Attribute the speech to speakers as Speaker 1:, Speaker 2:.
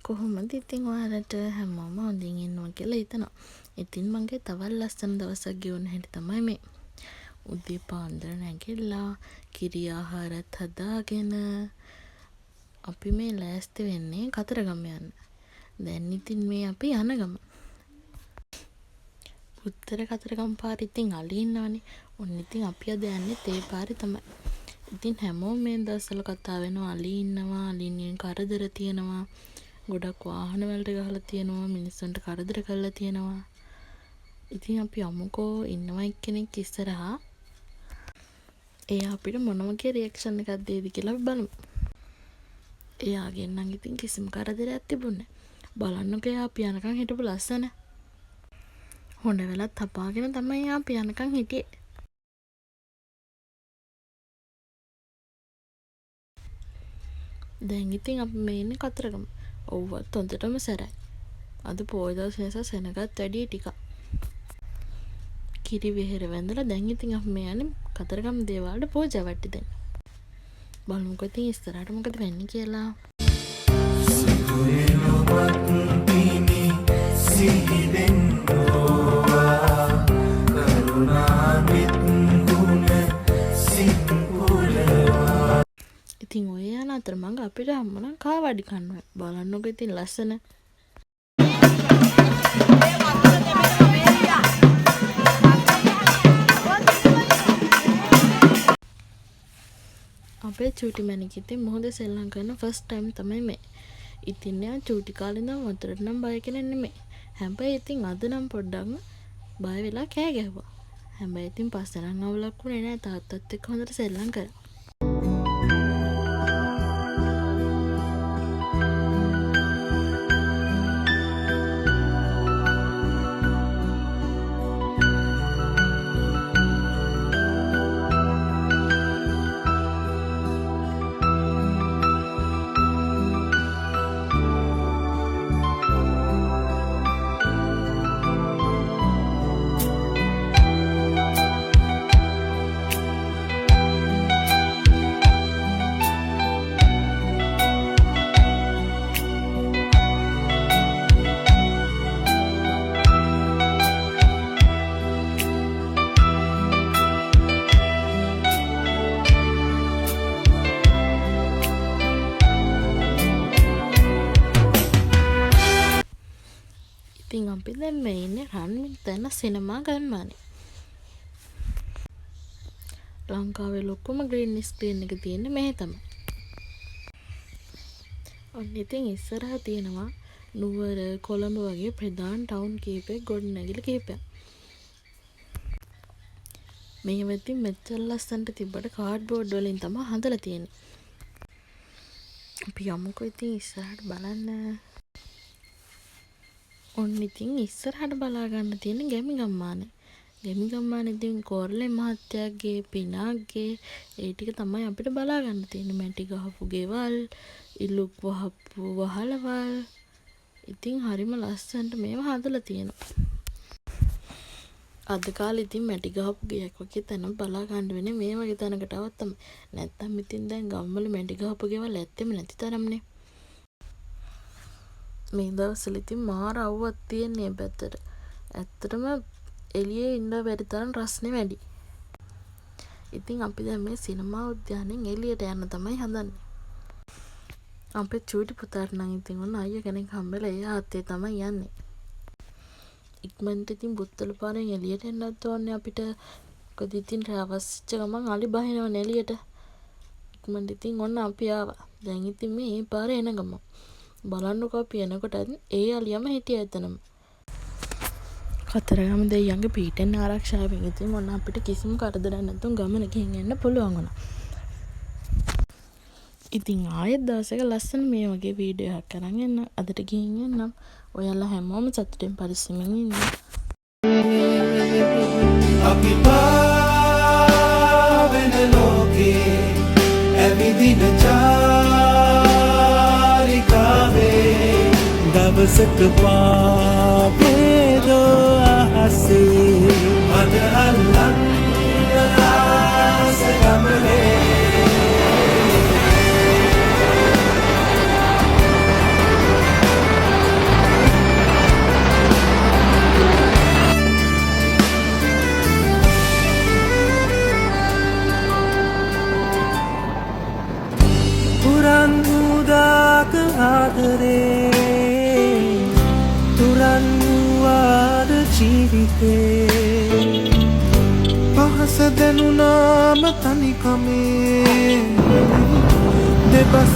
Speaker 1: කොහොමද ඉතින් ඔයාලට හැමෝම හොඳින් ඉන්නවා කියලා හිතනවා. ඉතින් මගේ තවත් ලස්සන දවසක් ගෙවුන හැටි තමයි මේ. උදේ පාන්දර නැගිටලා කිරි ආහාරත් හදාගෙන අපි මේ ලෑස්ති වෙන්නේ කතරගම යන්න. දැන් ඉතින් මේ අපි යන ගම. උත්තර කතරගම පාරේ ඉතින් අලි ඉන්නවනේ. ඔන්න ඉතින් අපි අද යන්නේ ඒ පාරේ තමයි. ඉතින් හැමෝම මේ දවස්වල කතා වෙනවා අලි ඉන්නවා, අලින්ගෙන් කරදර තියෙනවා. ගොඩක් වාහන වලට ගහලා තියෙනවා, මිනිස්සුන්ට කරදර කරලා තියෙනවා. ඉතින් අපි අමුකෝ ඉන්නවා එක්කෙනෙක් ඉස්සරහා. එයා අපිට මොන වගේ රියැක්ෂන් එකක් දෙයිද කියලා අපි බලමු. එයාගෙන් නම් ඉතින් කිසිම කරදරයක් තිබුණේ නැහැ. බලන්නකෝ එයා අපි යනකම් හිටපු ලස්සන. හොඬ වෙලත් තපාගෙන තමයි එයා අපි යනකම් හිටියේ. දැන් ඉතින් අපි මේ ඉන්නේ කතරගම. ඔව්වත් හොඳටම සැරයි. අද පොය දවස් නිසා සෙනගත් වැඩි ටිකක්. කිරි වෙහෙර වැඳලා දැන් ඉතින් අපි මේ යන්නේ කතරගම දේවාලට පූජා වට්ටි දෙන්න. බලමුකෝ ඉතින් ඉස්සරහට මොකද වෙන්නේ කියලා. ඉතින් ඔය යන අතරමඟ අපිට හම්බුණා කාවඩි කන්න. බලන්නකෝ ඉතින් ලස්සන. අපේ චූටි මැණික් ඉතින් මොහොත සෙල්ලම් කරන ෆස්ට් ටයිම් තමයි මේ. ඉතින් එයා චූටි කාලේ ඉඳන් වතුරට නම් බය කෙනෙක් නෙමෙයි. හැබැයි ඉතින් අද නම් පොඩ්ඩක් බය වෙලා කෑ ගැහුවා. හැබැයි ඉතින් පස්සේ නම් අවුලක් වුණේ නෑ. තාත්තත් එක්ක හොඳට සෙල්ලම් කරා. ඉතින් අපි දැන් මේ ඉන්නේ රන්විතන සිනමා ගම්මානේ. ලංකාවේ ලොකුම ග්‍රීන් ස්ක්‍රීන් එක තියෙන්නේ මෙහෙ තමයි. ඔන්න ඉතින් ඉස්සරහා තියෙනවා නුවර, කොළඹ වගේ ප්‍රධාන ටවුන් කීපයක් ගොඩනැගිලි කීපයක්. මේව ඉතින් මෙච්චර ලස්සනට තිබ්බට කාඩ්බෝඩ් වලින් තමයි හදලා තියෙන්නේ. අපි යමුකෝ ඉතින් ඉස්සරහට බලන්න. ඔන්න ඉතින් ඉස්සරහට බලා ගන්න තියෙන ගැමි ගම්මානේ. ගැමි ගම්මානේ ඉතින් කෝරළේ මහත්තයාගේ පිනාගේ ඒ ටික තමයි අපිට බලා ගන්න තියෙන්නේ. මැටි ගහපු ගෙවල්, ඉලුක් වහපු වහලවල්. ඉතින් හරිම ලස්සනට මේවා හදලා තියෙනවා. අද කාලේ ඉතින් මැටි ගහපු ගෙයක් වගේ තැන බලා ගන්න වෙන්නේ මේ වගේ තැනකටවත් තමයි. නැත්තම් ඉතින් දැන් ගම්වල මැටි ගහපු ගෙවල් ඇත්තෙම නැති තරම්නේ. මේ දවස්වල ඉතින් මාර අවුවක් තියෙන්නේ පැත්තට. ඇත්තටම එළියේ ඉන්න බැරි තරම් රස්නේ වැඩි. ඉතින් අපි දැන් මේ සිනමා උද්‍යානයෙන් එළියට යන්න තමයි හදන්නේ. අපේ චූටි පුතාට නම් ඉතින් ඔන්න අයියා කෙනෙක් හම්බෙලා එයා අතේ තමයි යන්නේ. ඉක්මනට ඉතින් බුත්තල පාරෙන් එළියට එන්නත් ඕනේ අපිට. මොකද ඉතින් රවස්ච්ච ගමන් අලි බහිනවනේ එළියට. ඉක්මනට ඉතින් ඔන්න අපි ආවා. දැන් ඉතින් මේ පාරේ එන ගමන් බලන්නකෝ අපි එනකොට ඒ අලියම හිටියා එතනම. කතරගම දෙයියන්ගේ පීටෙන් ආරක්ෂාවෙන් ඉතින් මොන අපිට කිසිම කරදරයක් නැතුව ගමන ගිහින් එන්න පුළුවන් වුණා. ඉතින් ආයෙත් දවසක ලස්සන මේ වගේ වීඩියෝ එකක් අරන් එන්න. අදට ගිහින් එන්නම්. ඔයාලා හැමෝම සතුටින් පරිස්සමෙන් ඉන්න. අපි පාවෙන ලෝකේ ඇවිදින දවසක පාපේදෝ අහසේ මද අල්ලන්න ආස ගමනේ.
Speaker 2: ජීවිතේ පහස දැනුනාම තනිකමේ දෙබස්